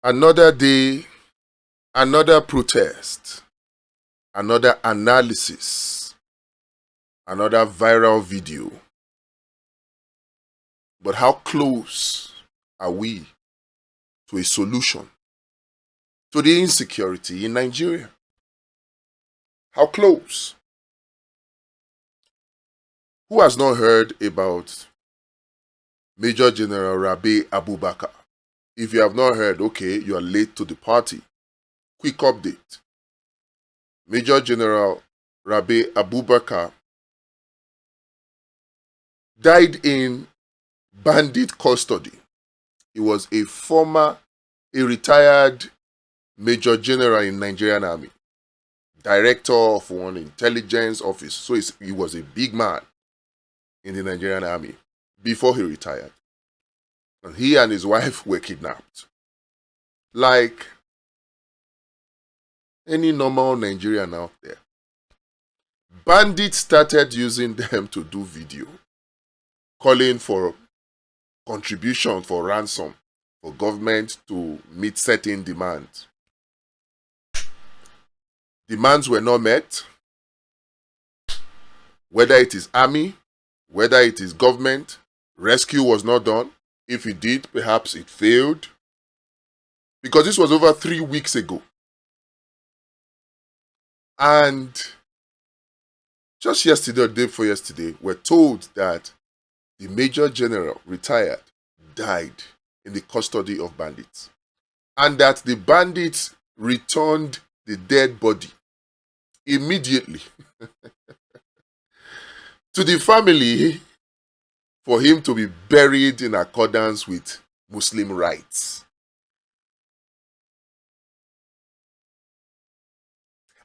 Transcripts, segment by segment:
Another day, another protest, another analysis, another viral video. But how close are we to a solution to the insecurity in Nigeria? How close? Who has not heard about Major General Rabe Abubakar? If you have not heard, okay, you are late to the party. Quick update. Major General Rabe Abubakar died in bandit custody. He was a retired Major General in Nigerian Army, director of one intelligence office. So he was a big man in the Nigerian Army before he retired. And he and his wife were kidnapped. Like any normal Nigerian out there. Bandits started using them to do video, calling for contribution for ransom for government to meet certain demands. Demands were not met, whether it is army, whether it is government, rescue was not done. If it did, perhaps it failed. Because this was over 3 weeks ago. And just yesterday or the day before yesterday, we're told that the Major General, retired, died in the custody of bandits. And that the bandits returned the dead body immediately to the family for him to be buried in accordance with Muslim rites.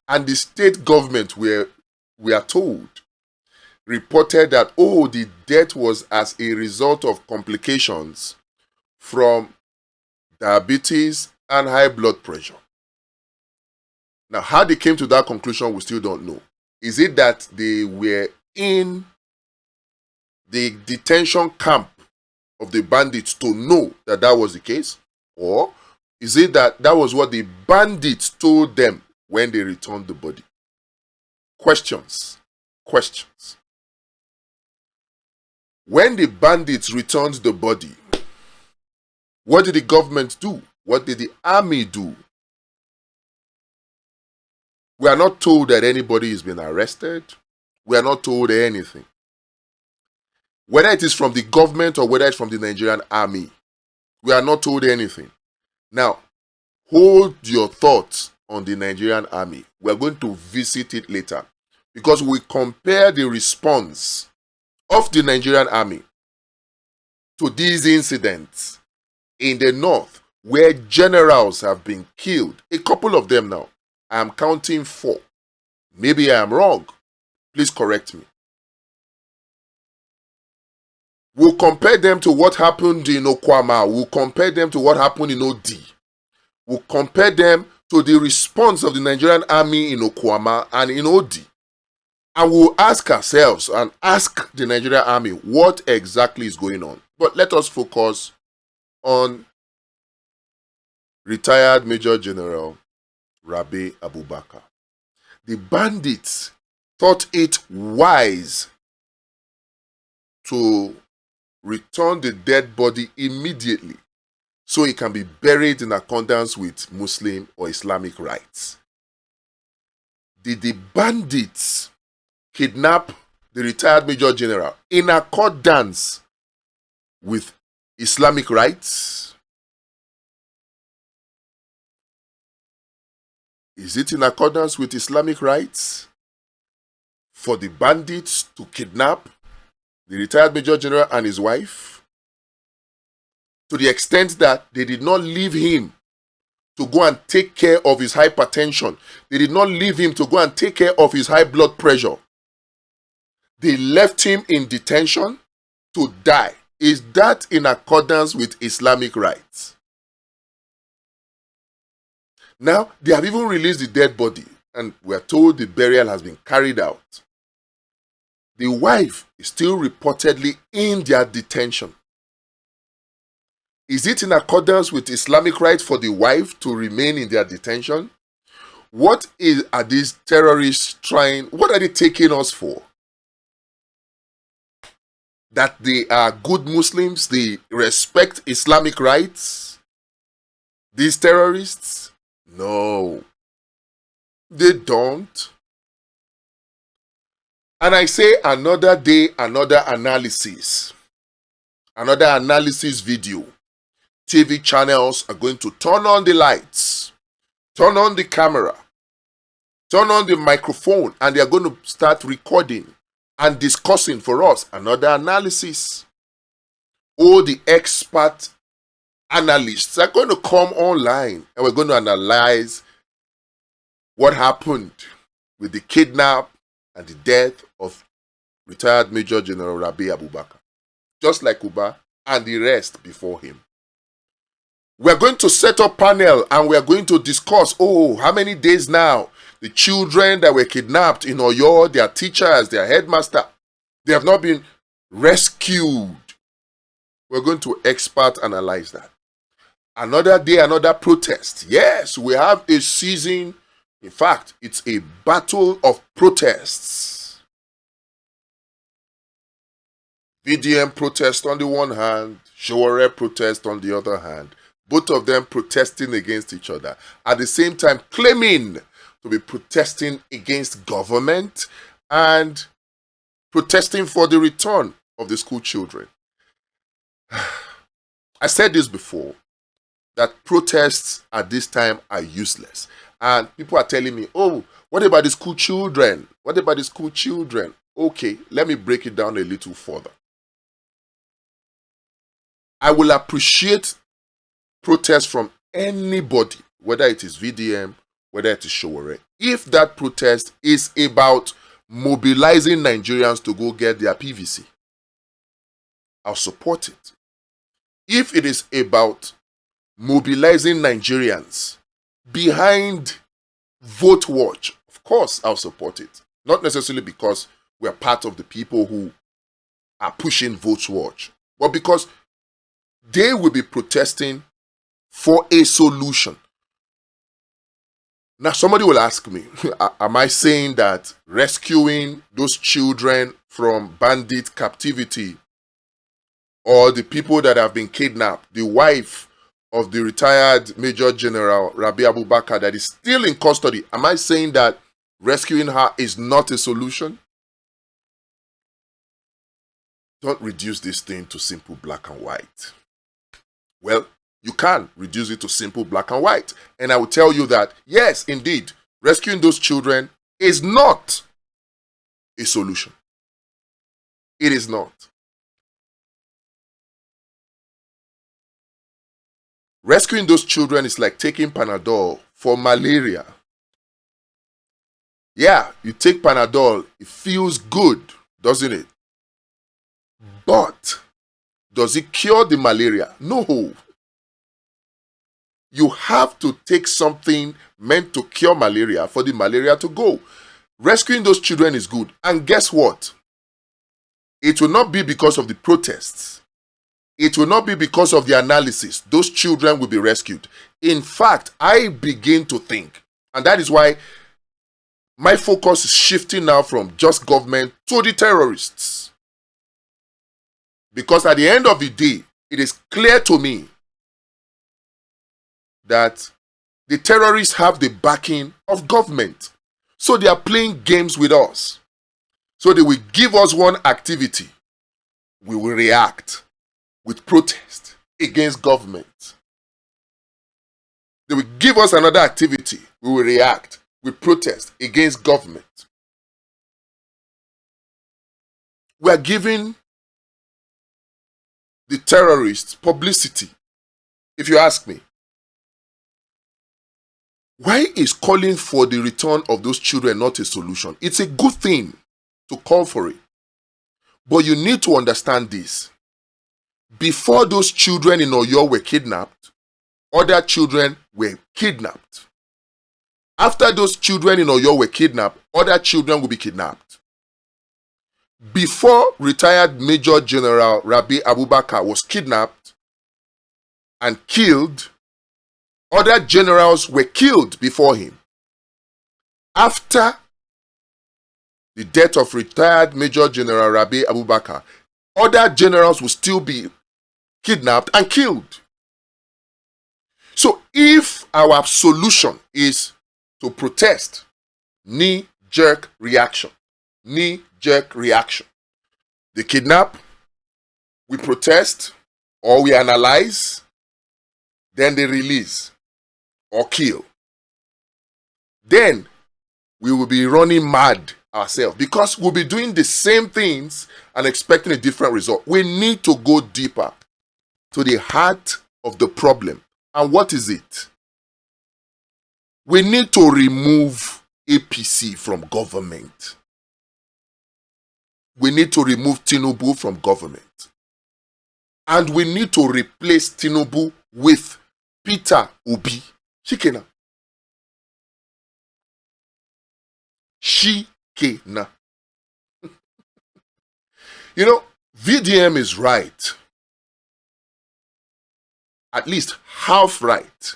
And the state government, we are told, reported that, oh, the death was as a result of complications from diabetes and high blood pressure. Now, how they came to that conclusion, we still don't know. Is it that they were in the detention camp of the bandits to know that that was the case? Or is it that that was what the bandits told them when they returned the body? Questions. When the bandits returned the body, what did the government do? What did the army do? We are not told that anybody has been arrested. We are not told anything. Whether it is from the government or whether it's from the Nigerian army, we are not told anything. Now, hold your thoughts on the Nigerian army. We are going to visit it later because we compare the response of the Nigerian army to these incidents in the north where generals have been killed. A couple of them now. I am counting 4. Maybe I am wrong. Please correct me. We'll compare them to what happened in Okwama. We'll compare them to what happened in Odi. We'll compare them to the response of the Nigerian army in Okwama and in Odi. And we'll ask ourselves and ask the Nigerian army what exactly is going on. But let us focus on retired Major General Rabe Abubakar. The bandits thought it wise to return the dead body immediately so it can be buried in accordance with Muslim or Islamic rites. Did the bandits kidnap the retired Major General in accordance with Islamic rites? Is it in accordance with Islamic rites for the bandits to kidnap the retired Major General and his wife, to the extent that they did not leave him to go and take care of his hypertension? They did not leave him to go and take care of his high blood pressure. They left him in detention to die. Is that in accordance with Islamic rites? Now, they have even released the dead body, and we are told the burial has been carried out. The wife is still reportedly in their detention. Is it in accordance with Islamic right for the wife to remain in their detention? Are these terrorists trying? What are they taking us for? That they are good Muslims, they respect Islamic rights? These terrorists? No, they don't. And I say another day, another analysis video. TV channels are going to turn on the lights, turn on the camera, turn on the microphone, and they are going to start recording and discussing for us another analysis. All the expert analysts are going to come online and we're going to analyze what happened with the kidnap and the death of retired Major General Rabe Abubakar, just like Uba and the rest before him. We're going to set up panel and we're going to discuss, how many days now? The children that were kidnapped in Oyo, their teachers, their headmaster, they have not been rescued. We're going to expert analyze that. Another day, another protest. Yes, we have a season. In fact, it's a battle of protests. VDM protest on the one hand, Showore protest on the other hand. Both of them protesting against each other. At the same time, claiming to be protesting against government and protesting for the return of the school children. I said this before, that protests at this time are useless. And people are telling me, what about the school children? What about the school children? Okay, let me break it down a little further. I will appreciate protests from anybody, whether it is VDM, whether it is Showore, if that protest is about mobilizing Nigerians to go get their PVC. I'll support it. If it is about mobilizing Nigerians behind VoteWatch, of course I'll support it. Not necessarily because we are part of the people who are pushing VoteWatch, but because they will be protesting for a solution. Now somebody will ask me, am I saying that rescuing those children from bandit captivity or the people that have been kidnapped, the wife of the retired Major General Rabe Abubakar that is still in custody, am I saying that rescuing her is not a solution? Don't reduce this thing to simple black and white. Well, you can reduce it to simple black and white. And I will tell you that, yes, indeed, rescuing those children is not a solution. It is not. Rescuing those children is like taking Panadol for malaria. Yeah, you take Panadol, it feels good, doesn't it? But does it cure the malaria? No. You have to take something meant to cure malaria for the malaria to go. Rescuing those children is good. And guess what? It will not be because of the protests. It will not be because of the analysis. Those children will be rescued. In fact, I begin to think, and that is why my focus is shifting now from just government to the terrorists. Because at the end of the day, it is clear to me that the terrorists have the backing of government. So they are playing games with us. So they will give us one activity. We will react with protest against government. They will give us another activity. We will react with protest against government. We are giving the terrorists publicity, if you ask me. Why is calling for the return of those children not a solution? It's a good thing to call for it. But you need to understand this. Before those children in Oyo were kidnapped, other children were kidnapped. After those children in Oyo were kidnapped, other children will be kidnapped. Before retired Major General Rabe Abubakar was kidnapped, and killed. Other generals were killed before him. After the death of retired Major General Rabe Abubakar, other generals will still be kidnapped and killed. So if our solution is to protest, knee-jerk reaction, they kidnap, we protest, or we analyze, then they release or kill. Then we will be running mad ourselves because we'll be doing the same things and expecting a different result. We need to go deeper to the heart of the problem. And what is it? We need to remove APC from government. We need to remove Tinubu from government. And we need to replace Tinubu with Peter Obi. Shikena. Shikena. You know, VDM is right. At least half right.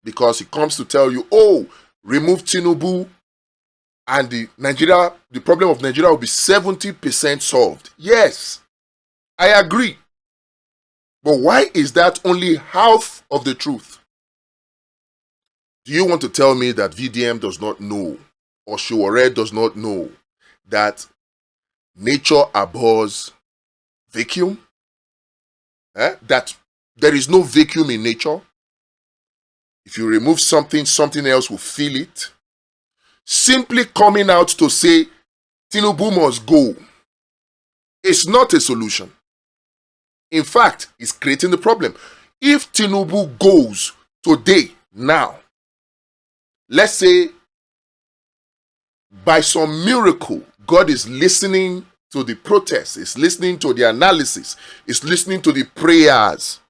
Because he comes to tell you, oh, remove Tinubu and the problem of Nigeria will be 70% solved. Yes, I agree. But why is that only half of the truth? Do you want to tell me that VDM does not know, or Showore does not know, that nature abhors vacuum? That there is no vacuum in nature? If you remove something, something else will fill it. Simply coming out to say, Tinubu must go, is not a solution. In fact, it's creating the problem. If Tinubu goes today, now, let's say by some miracle, God is listening to the protests, is listening to the analysis, is listening to the prayers,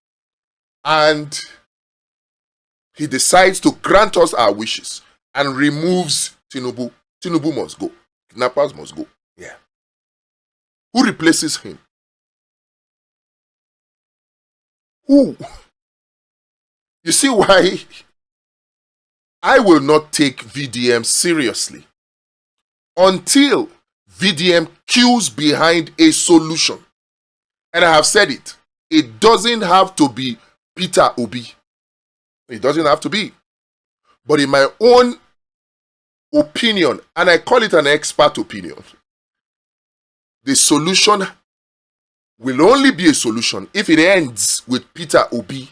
and he decides to grant us our wishes and removes Tinubu. Tinubu must go. Kidnappers must go. Yeah. Who replaces him? Who? You see why I will not take VDM seriously until VDM queues behind a solution. And I have said it. It doesn't have to be Peter Obi. It doesn't have to be. But in my own opinion, and I call it an expert opinion, the solution will only be a solution if it ends with Peter Obi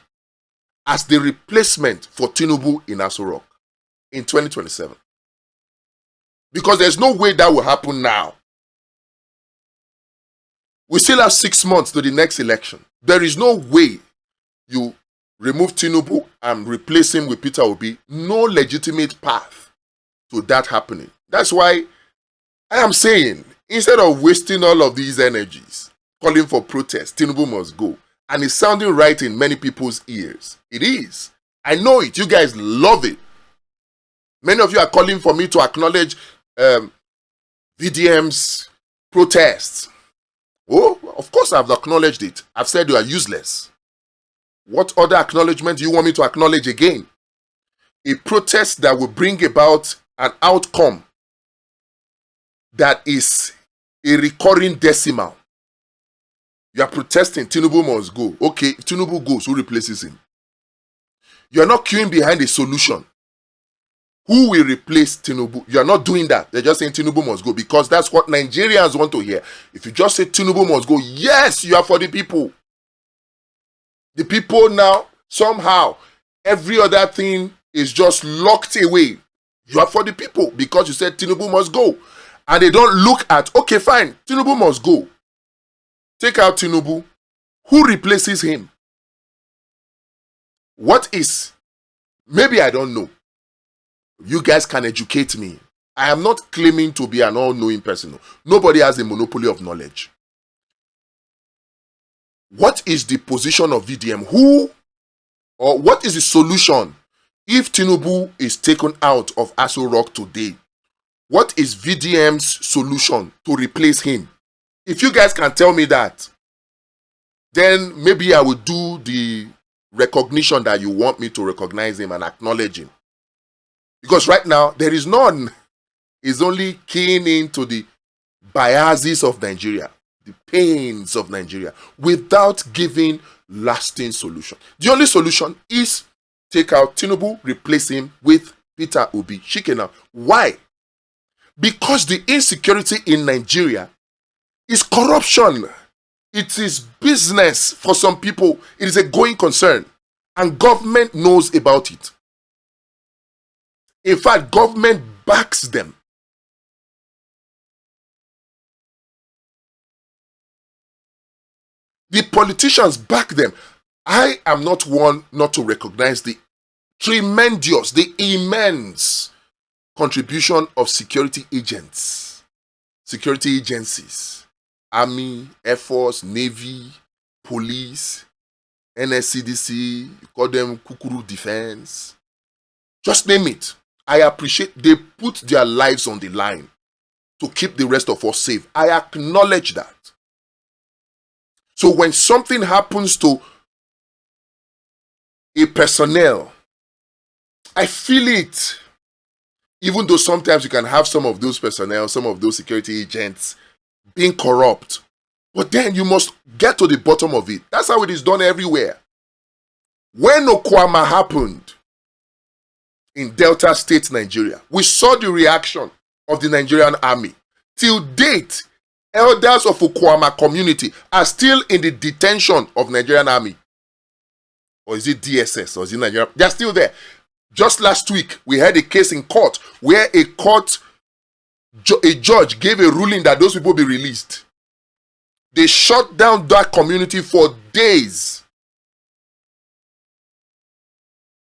as the replacement for Tinubu in Aso Rock in 2027. Because there's no way that will happen now. We still have 6 months to the next election. There is no way you remove Tinubu and replace him with Peter Obi. No legitimate path to that happening. That's why I am saying, instead of wasting all of these energies calling for protest, Tinubu must go. And it's sounding right in many people's ears. It is. I know it. You guys love it. Many of you are calling for me to acknowledge VDM's protests. Oh, of course I've acknowledged it. I've said you are useless. What other acknowledgement do you want me to acknowledge again? A protest that will bring about an outcome that is a recurring decimal. You are protesting, Tinubu must go. Okay, if Tinubu goes, who replaces him? You are not queuing behind a solution. Who will replace Tinubu? You are not doing that. They're just saying Tinubu must go because that's what Nigerians want to hear. If you just say Tinubu must go, yes, you are for the people. The people now, somehow, every other thing is just locked away. You are for the people because you said Tinubu must go. And they don't look at, okay, fine, Tinubu must go. Take out Tinubu. Who replaces him? What is? Maybe I don't know. You guys can educate me. I am not claiming to be an all-knowing person. Nobody has a monopoly of knowledge. What is the position of VDM? Who or what is the solution if Tinubu is taken out of Aso Rock today? What is VDM's solution to replace him? If you guys can tell me that, then maybe I will do the recognition that you want me to recognize him and acknowledge him. Because right now, there is none. He's only keying into the biases of Nigeria, the pains of Nigeria, without giving lasting solution. The only solution is take out Tinubu, replace him with Peter Obi. Shikena. Why? Because the insecurity in Nigeria is corruption. It is business for some people. It is a going concern. And government knows about it. In fact, government backs them. The politicians back them. I am not one not to recognize the tremendous, the immense contribution of security agents, security agencies, Army, Air Force, Navy, Police, NSCDC, you call them Kukuru Defense. Just name it. I appreciate they put their lives on the line to keep the rest of us safe. I acknowledge that. So when something happens to a personnel, I feel it. Even though sometimes you can have some of those personnel, some of those security agents being corrupt. But then you must get to the bottom of it. That's how it is done everywhere. When Okwama happened in Delta State, Nigeria, we saw the reaction of the Nigerian army. Till date, elders of Okwama community are still in the detention of Nigerian army. Or is it DSS? Or is it Nigeria? They're still there. Just last week, we had a case in court where a judge gave a ruling that those people be released. They shut down that community for days.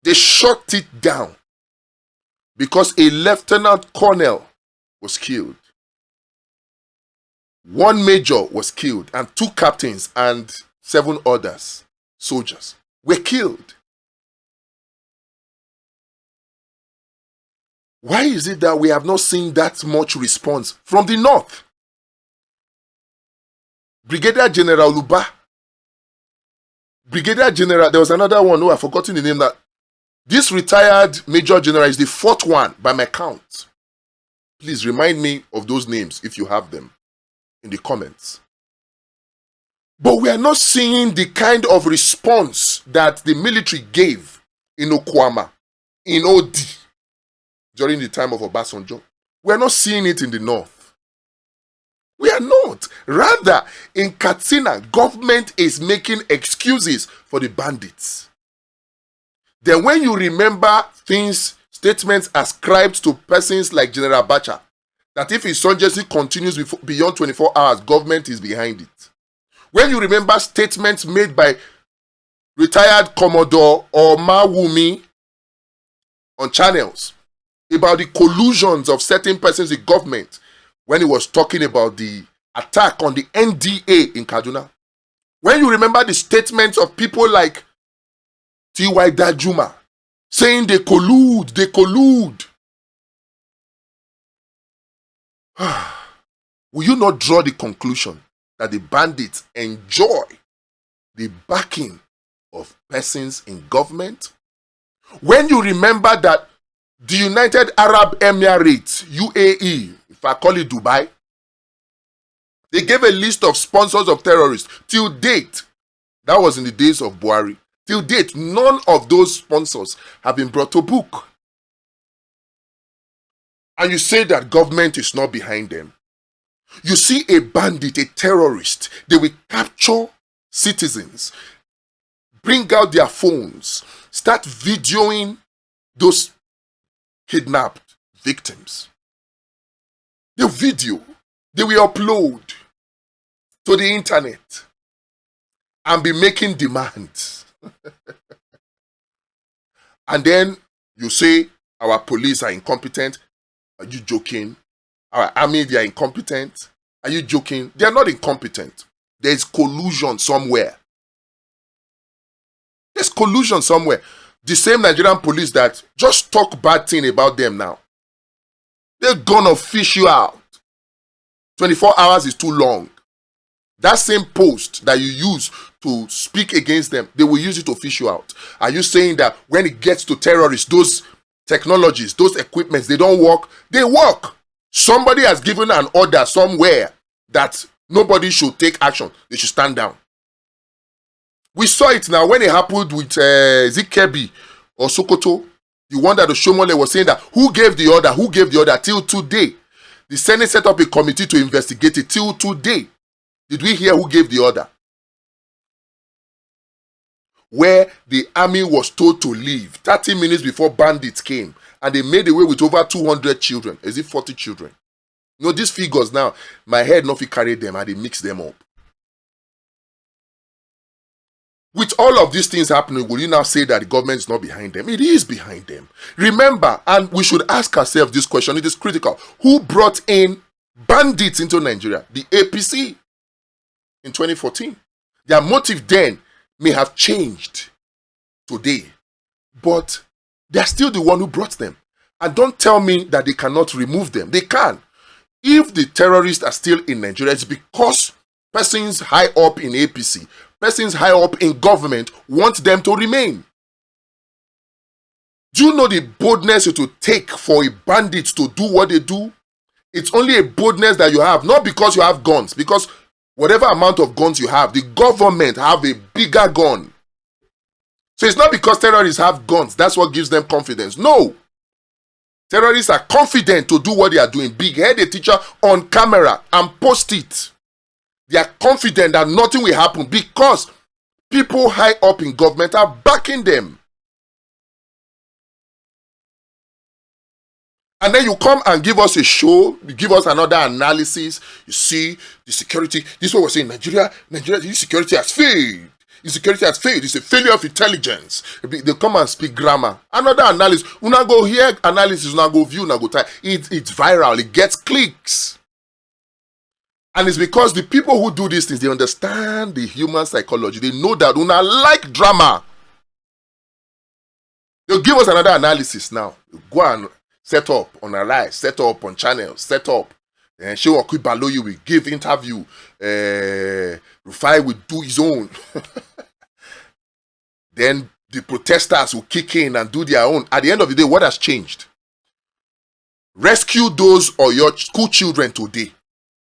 They shut it down because a lieutenant colonel was killed. One major was killed and 2 captains and 7 others, soldiers, were killed. Why is it that we have not seen that much response from the north? Brigadier General Luba. Brigadier General, there was another one who I've forgotten the name. That this retired Major General is the 4th one by my count. Please remind me of those names if you have them in the comments. But we are not seeing the kind of response that the military gave in Okwama, in OD, during the time of Obasanjo. We are not seeing it in the north. We are not. Rather, in Katsina, government is making excuses for the bandits. Then when you remember things, statements ascribed to persons like General Abacha, that if insurgency continues beyond 24 hours, government is behind it. When you remember statements made by retired Commodore Omar Wumi on channels about the collusions of certain persons in government when he was talking about the attack on the NDA in Kaduna. When you remember the statements of people like T.Y. Dajuma saying they collude. Will you not draw the conclusion that the bandits enjoy the backing of persons in government? When you remember that the United Arab Emirates, UAE, if I call it Dubai, they gave a list of sponsors of terrorists. Till date, that was in the days of Buhari. Till date, none of those sponsors have been brought to book. And you say that government is not behind them. You see a bandit, a terrorist, they will capture citizens, bring out their phones, start videoing those kidnapped victims. They'll video, they will upload to the internet and be making demands. And then you say our police are incompetent. Are you joking? Our army, they are incompetent. Are you joking? They are not incompetent. There is collusion somewhere. There's collusion somewhere. The same Nigerian police that just talk bad thing about them now. They're gonna fish you out. 24 hours is too long. That same post that you use to speak against them, they will use it to fish you out. Are you saying that when it gets to terrorists, those technologies, those equipments, they don't work? They work. Somebody has given an order somewhere that nobody should take action. They should stand down. We saw it now when it happened with Zikebi or Sokoto. The one that the Shomole was saying that who gave the order? Who gave the order? Till today. The Senate set up a committee to investigate it. Till today. Did we hear who gave the order? Where the army was told to leave 30 minutes before bandits came, and they made away with over 200 children. Is it 40 children? You know, these figures now, my head not fit carry them and they mix them up. With all of these things happening, will you now say that the government is not behind them? It is behind them. Remember, and we should ask ourselves this question, it is critical. Who brought in bandits into Nigeria? The APC in 2014. Their motive then may have changed today, but they're still the one who brought them. And don't tell me that they cannot remove them. They can. If the terrorists are still in Nigeria, it's because persons high up in APC, persons high up in government want them to remain. Do you know the boldness it will take for a bandit to do what they do? It's only a boldness that you have, not because you have guns, because whatever amount of guns you have, the government have a bigger gun. So it's not because terrorists have guns, that's what gives them confidence. No. Terrorists are confident to do what they are doing. Big-head a teacher on camera and post it. They are confident that nothing will happen because people high up in government are backing them. And then you come and give us a show, you give us another analysis. You see, the security, this is what we're saying, Nigeria, the security has failed. Insecurity has failed. It's a failure of intelligence. They come and speak grammar. Another analysis. Una go hear analysis, una go view, una go type. It's viral. It gets clicks. And it's because the people who do these things, they understand the human psychology. They know that una like drama. They'll give us another analysis now. Go and set up on a rise, set up on channels, set up. And show a quick below you will give interview. Rufai will do his own. Then the protesters will kick in and do their own. At the end of the day, what has changed? Rescue those or your school children today.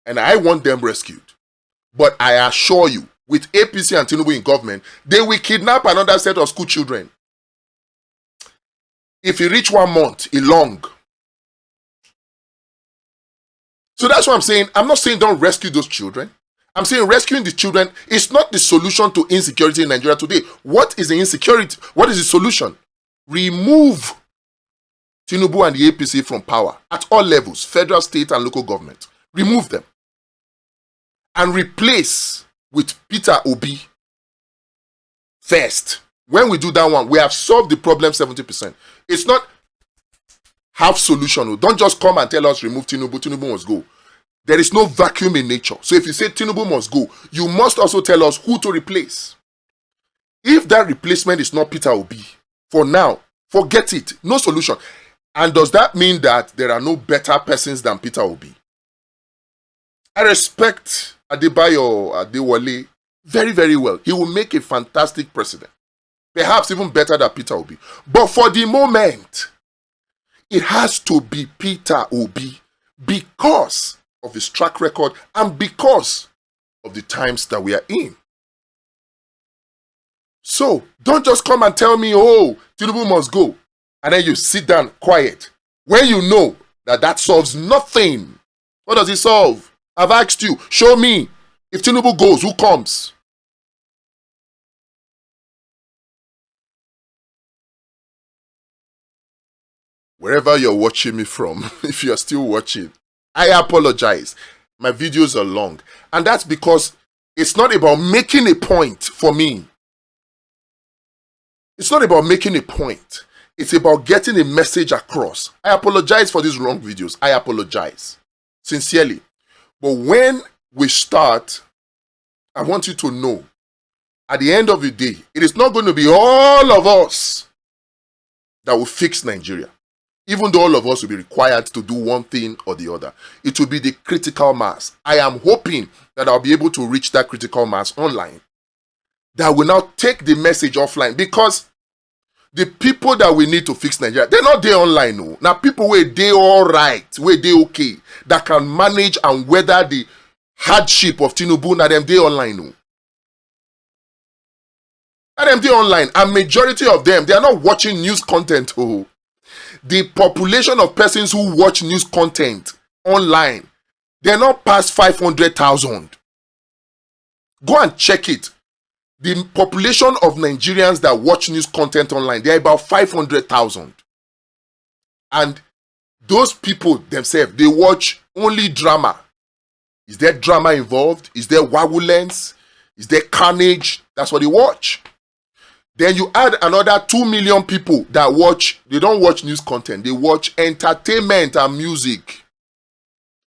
And I want them rescued. But I assure you, with APC and Tinubu in government, they will kidnap another set of school children. If you reach 1 month, it's long. So that's what I'm saying. I'm not saying don't rescue those children. I'm saying rescuing the children is not the solution to insecurity in Nigeria today. What is the insecurity? What is the solution? Remove Tinubu and the APC from power at all levels, federal, state, and local government. Remove them. And replace with Peter Obi first. When we do that one, we have solved the problem 70%. It's not half solution. Don't just come and tell us remove Tinubu, Tinubu must go. There is no vacuum in nature. So if you say Tinubu must go, you must also tell us who to replace. If that replacement is not Peter Obi, for now, forget it. No solution. And does that mean that there are no better persons than Peter Obi? I respect Adebayo Adewale very, very well. He will make a fantastic president. Perhaps even better than Peter Obi. But for the moment, it has to be Peter Obi because of his track record and because of the times that we are in. So, don't just come and tell me, oh, Tinubu must go. And then you sit down quiet. When you know that that solves nothing. What does it solve? I've asked you, show me. If Tinubu goes, who comes? Wherever you're watching me from, if you're still watching, I apologize. My videos are long. And that's because it's not about making a point for me. It's not about making a point. It's about getting a message across. I apologize for these long videos. I apologize. Sincerely. But when we start, I want you to know, at the end of the day, it is not going to be all of us that will fix Nigeria. even though all of us will be required to do one thing or the other. It will be the critical mass. I am hoping that I'll be able to reach that critical mass online that will now take the message offline, because the people that we need to fix Nigeria, they're not there online. No. Now people where they all right, where they okay, that can manage and weather the hardship of Tinubu, now them they online. No. Now them they online, and majority of them, they are not watching news content. Oh. The population of persons who watch news content online, they're not past 500,000. Go and check it. The population of Nigerians that watch news content online, they're about 500,000. And those people themselves, they watch only drama. Is there drama involved? Is there violence? Is there carnage? That's what they watch. Then you add another 2 million people that watch, they don't watch news content, they watch entertainment and music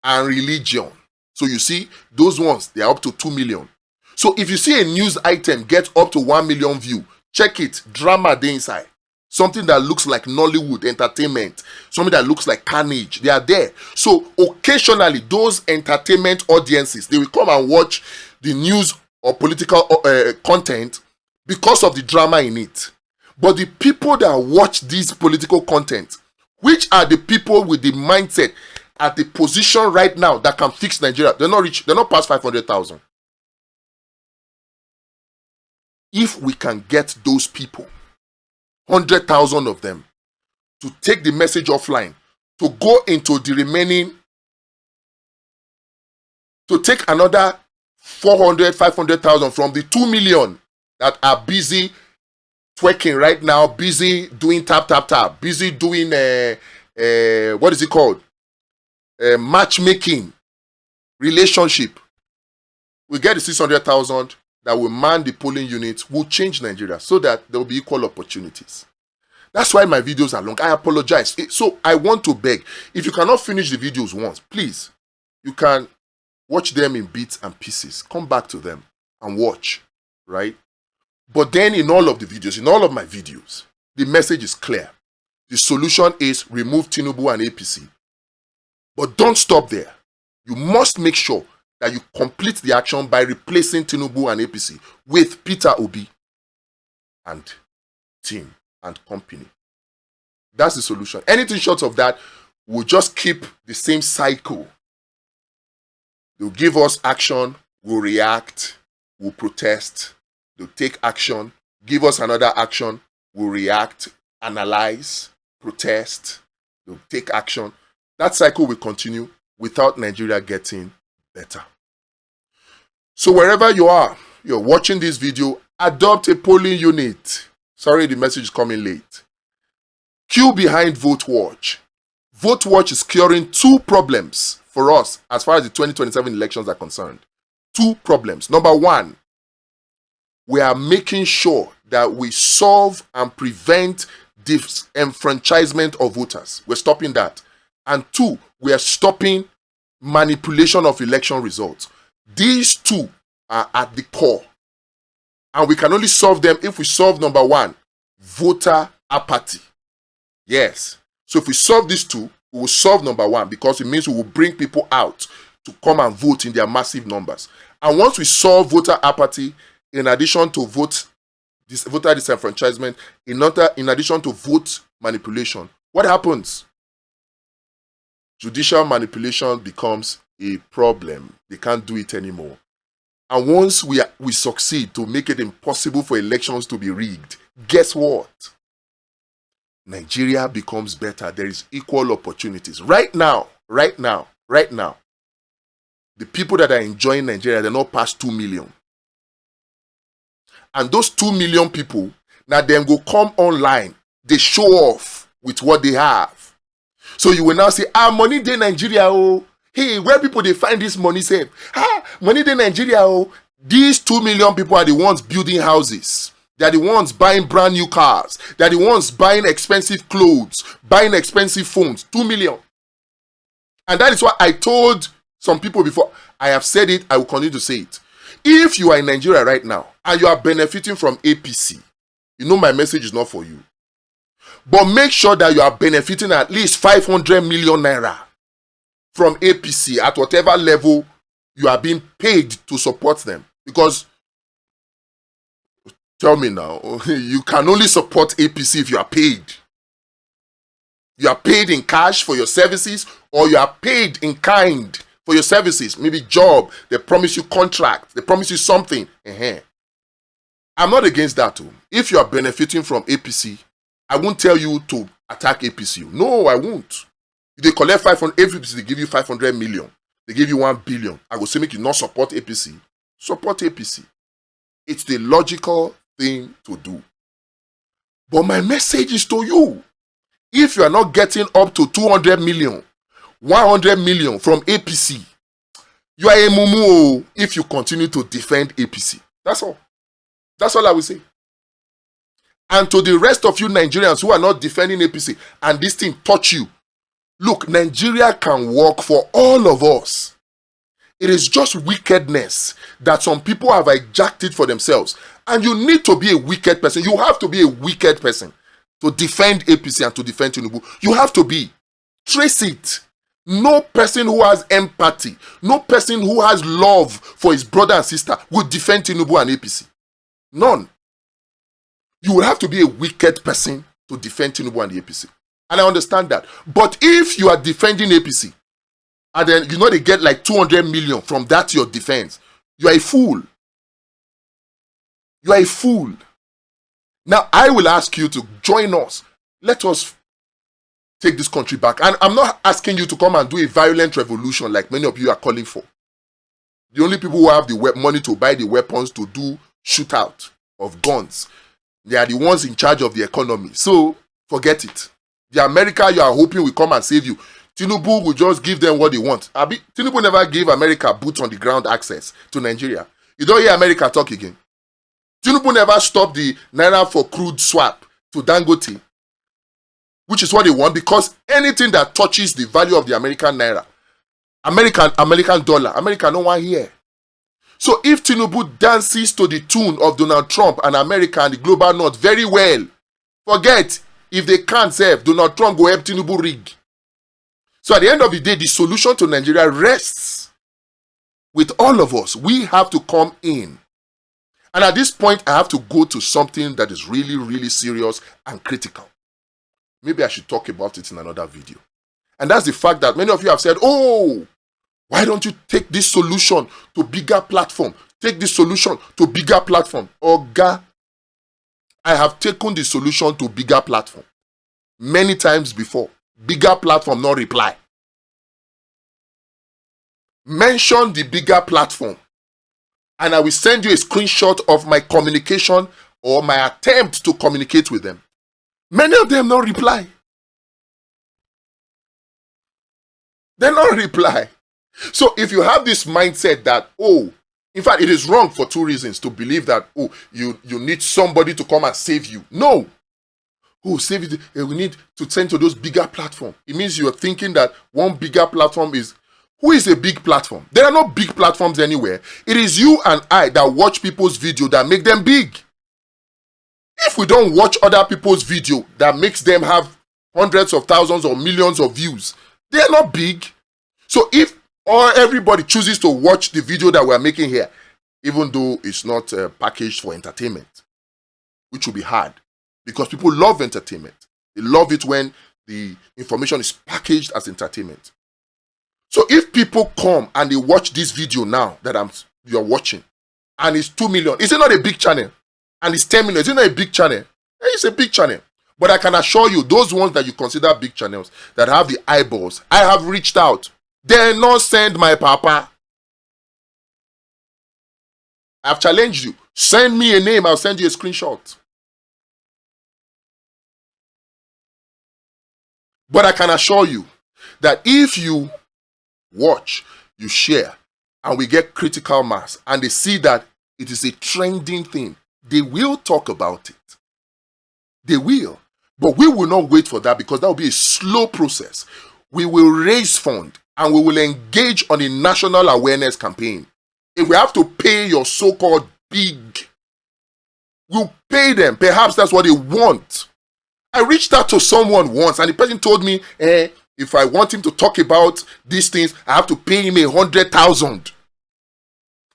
and religion. So you see, those ones, they're up to 2 million. So if you see a news item get up to 1 million view, check it, drama there inside. Something that looks like Nollywood entertainment, something that looks like carnage, they are there. So occasionally, those entertainment audiences, they will come and watch the news or political content because of the drama in it. But the people that watch this political content, which are the people with the mindset at the position right now that can fix Nigeria, they're not rich, they're not past 500,000. If we can get those people, 100,000 of them, to take the message offline, to go into the remaining, to take another 400, 500,000 from the 2 million that are busy twerking right now, busy doing tap, busy doing, what is it called? Matchmaking, relationship. We get the 600,000 that will man the polling units, will change Nigeria so that there will be equal opportunities. That's why my videos are long. I apologize. So I want to beg, if you cannot finish the videos once, please, you can watch them in bits and pieces. Come back to them and watch, right? But then in all of the videos, in all of my videos, the message is clear. The solution is remove Tinubu and APC. But don't stop there. You must make sure that you complete the action by replacing Tinubu and APC with Peter Obi and team and company. That's the solution. Anything short of that will just keep the same cycle. They'll give us action, we'll react, we'll protest, they'll take action, give us another action, we'll react, analyze, protest, they'll take action. That cycle will continue without Nigeria getting better. So wherever you are, you're watching this video, adopt a polling unit. Sorry, the message is coming late. Queue behind VoteWatch. VoteWatch is curing 2 problems for us as far as the 2027 elections are concerned. 2 problems. Number 1, we are making sure that we solve and prevent disenfranchisement of voters. We're stopping that. And 2, we are stopping manipulation of election results. These 2 are at the core. And we can only solve them if we solve number 1, voter apathy. Yes. So if we solve these 2, we will solve number 1, because it means we will bring people out to come and vote in their massive numbers. And once we solve voter apathy, in addition to voter disenfranchisement, in addition to vote manipulation, what happens? Judicial manipulation becomes a problem. They can't do it anymore. And once we succeed to make it impossible for elections to be rigged, guess what? Nigeria becomes better. There is equal opportunities. Right now, the people that are enjoying Nigeria, they're not past 2 million. And those 2 million people, now them go come online, they show off with what they have. So you will now say, money dey Nigeria, oh. Hey, where people they find this money safe? Money dey Nigeria, oh. These 2 million people are the ones building houses. They are the ones buying brand new cars. They are the ones buying expensive clothes, buying expensive phones. 2 million. And that is why I told some people before. I have said it, I will continue to say it. If you are in Nigeria right now and you are benefiting from APC, you know my message is not for you. But make sure that you are benefiting at least 500 million naira from APC at whatever level you are being paid to support them. Because, tell me now, you can only support APC if you are paid. You are paid in cash for your services, or you are paid in kind for your services. Maybe job, they promise you contract, they promise you something. I'm not against that too. If you are benefiting from APC, I won't tell you to attack APC. No, I won't. If they collect 500, APC, they give you 500 million. They give you 1 billion. I will say make you not support APC. Support APC. It's the logical thing to do. But my message is to you. If you are not getting up to 200 million, 100 million from APC, you are a mumu if you continue to defend APC. That's all. That's all I will say. And to the rest of you Nigerians who are not defending APC and this thing touch you, look, Nigeria can work for all of us. It is just wickedness that some people have hijacked it for themselves. And you need to be a wicked person. You have to be a wicked person to defend APC and to defend Tinubu. You have to be. Trace it. No person who has empathy, no person who has love for his brother and sister will defend Tinubu and APC. None. You will have to be a wicked person to defend Tinubu and the APC. And I understand that. But if you are defending APC, and then you know they get like 200 million from that your defense, you are a fool. You are a fool. Now, I will ask you to join us. Let us take this country back. And I'm not asking you to come and do a violent revolution like many of you are calling for. The only people who have the money to buy the weapons to do shootout of guns, they are the ones in charge of the economy. So, forget it. The America you are hoping will come and save you. Tinubu will just give them what they want. Tinubu never gave America boots on the ground access to Nigeria. You don't hear America talk again. Tinubu never stopped the Naira for crude swap to Dangote, which is what they want, because anything that touches the value of the American Naira, American dollar, America no one here. So if Tinubu dances to the tune of Donald Trump and America and the global north very well, forget, if they can't serve, Donald Trump go help Tinubu rig. So at the end of the day, the solution to Nigeria rests with all of us. We have to come in. And at this point, I have to go to something that is really, really serious and critical. Maybe I should talk about it in another video. And that's the fact that many of you have said, oh, why don't you take this solution to bigger platform? Take this solution to bigger platform. Oga, I have taken the solution to bigger platform many times before. Bigger platform, no reply. Mention the bigger platform, and I will send you a screenshot of my communication or my attempt to communicate with them. Many of them don't reply. They don't reply. So if you have this mindset that, oh, in fact, it is wrong for two reasons to believe that, oh, you need somebody to come and save you. No. Oh, save it. We need to send to those bigger platforms. It means you are thinking that one bigger platform is, who is a big platform? There are no big platforms anywhere. It is you and I that watch people's video that make them big. If we don't watch other people's video that makes them have hundreds of thousands or millions of views, they are not big. So if everybody chooses to watch the video that we are making here, even though it's not packaged for entertainment, which will be hard, because people love entertainment. They love it when the information is packaged as entertainment. So if people come and they watch this video now that you're watching, and it's 2 million, is it not a big channel? And it's 10 million, is it not a big channel? It's a big channel. But I can assure you, those ones that you consider big channels, that have the eyeballs, I have reached out. They not send my papa. I've challenged you. Send me a name, I'll send you a screenshot. But I can assure you that if you watch, you share, and we get critical mass, and they see that it is a trending thing, they will talk about it. They will. But we will not wait for that, because that will be a slow process. We will raise funds, and we will engage on a national awareness campaign. If we have to pay your so-called big, we'll pay them. Perhaps that's what they want. I reached out to someone once and the person told me, if I want him to talk about these things, I have to pay him 100,000.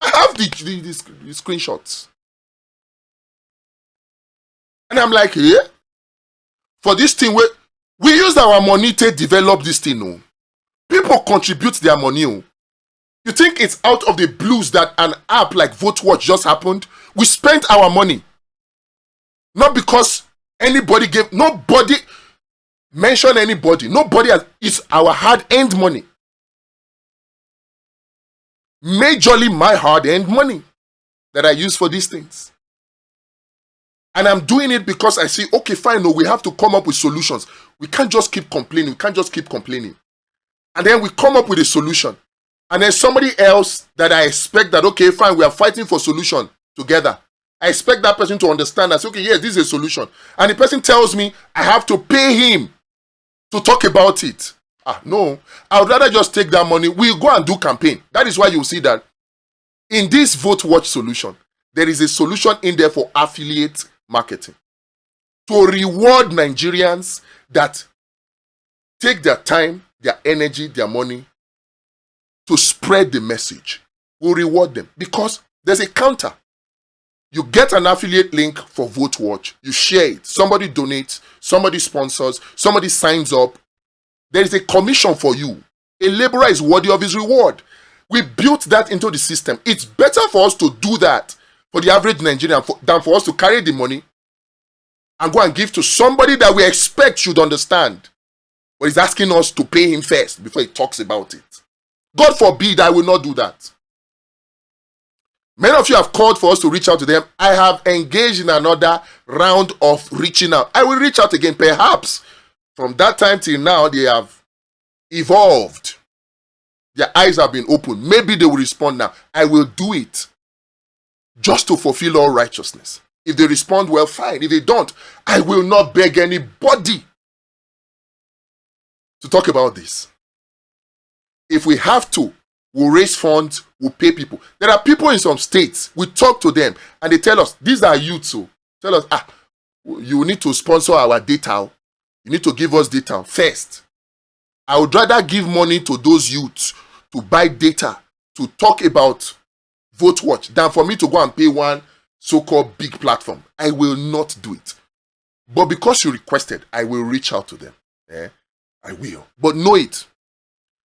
I have the screenshots. And I'm like, yeah? For this thing, we use our money to develop this thing. No? People contribute their money. Oh. You think it's out of the blues that an app like VoteWatch just happened? We spent our money. Not because anybody gave, nobody mentioned anybody. Nobody has, it's our hard-earned money. Majorly my hard-earned money that I use for these things. And I'm doing it because I see, okay, fine, no, we have to come up with solutions. We can't just keep complaining. We can't just keep complaining. And then we come up with a solution. And then somebody else that I expect that, okay, fine, we are fighting for solution together. I expect that person to understand that, okay, yes, this is a solution. And the person tells me I have to pay him to talk about it. No, I would rather just take that money. We'll go and do campaign. That is why you'll see that in this VoteWatch solution, there is a solution in there for affiliate marketing to reward Nigerians that take their time, their energy, their money to spread the message. We'll reward them because there's a counter. You get an affiliate link for VoteWatch, you share it, somebody donates, somebody sponsors, somebody signs up. There is a commission for you. A laborer is worthy of his reward. We built that into the system. It's better for us to do that for the average Nigerian than for us to carry the money and go and give to somebody that we expect should understand. But he's asking us to pay him first before he talks about it. God forbid I will not do that. Many of you have called for us to reach out to them. I have engaged in another round of reaching out. I will reach out again. Perhaps from that time till now, they have evolved. Their eyes have been opened. Maybe they will respond now. I will do it just to fulfill all righteousness. If they respond well, fine. If they don't, I will not beg anybody to talk about this. If we have to, we'll raise funds, we'll pay people. There are people in some states, we talk to them and they tell us, these are youths, so tell us, you need to sponsor our data. You need to give us data first. I would rather give money to those youths to buy data, to talk about VoteWatch, than for me to go and pay one so-called big platform. I will not do it. But because you requested, I will reach out to them. I will. But know it.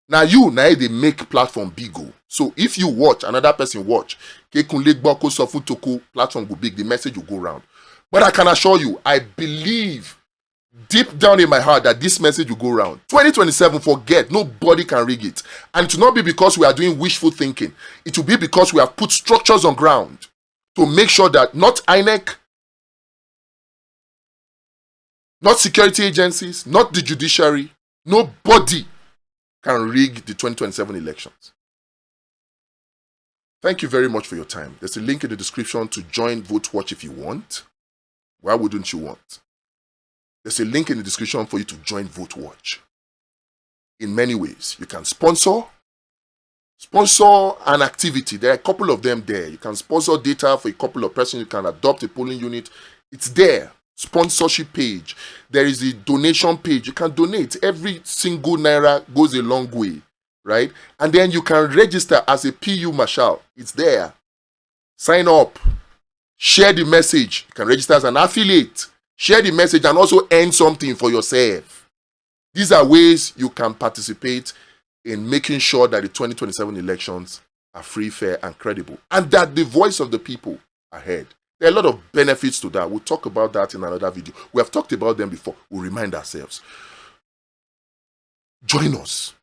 Now they make platform big. So if you watch, another person watch, platform go big, the message will go around. But I can assure you, I believe deep down in my heart that this message will go around. 2027, forget, nobody can rig it. And it will not be because we are doing wishful thinking. It will be because we have put structures on ground to make sure that not INEC, not security agencies, not the judiciary, nobody can rig the 2027 elections. Thank you very much for your time. There's a link in the description to join VoteWatch if you want. Why wouldn't you want? There's a link in the description for you to join VoteWatch. In many ways, you can sponsor an activity. There are a couple of them there. You can sponsor data for a couple of persons. You can adopt a polling unit. It's there. Sponsorship page. There is a donation page. You can donate. Every single naira goes a long way, right? And then you can register as a PU Marshal. It's there. Sign up. Share the message. You can register as an affiliate. Share the message and also earn something for yourself. These are ways you can participate in making sure that the 2027 elections are free, fair, and credible. And that the voice of the people are heard. There are a lot of benefits to that. We'll talk about that in another video. We have talked about them before. We'll remind ourselves. Join us.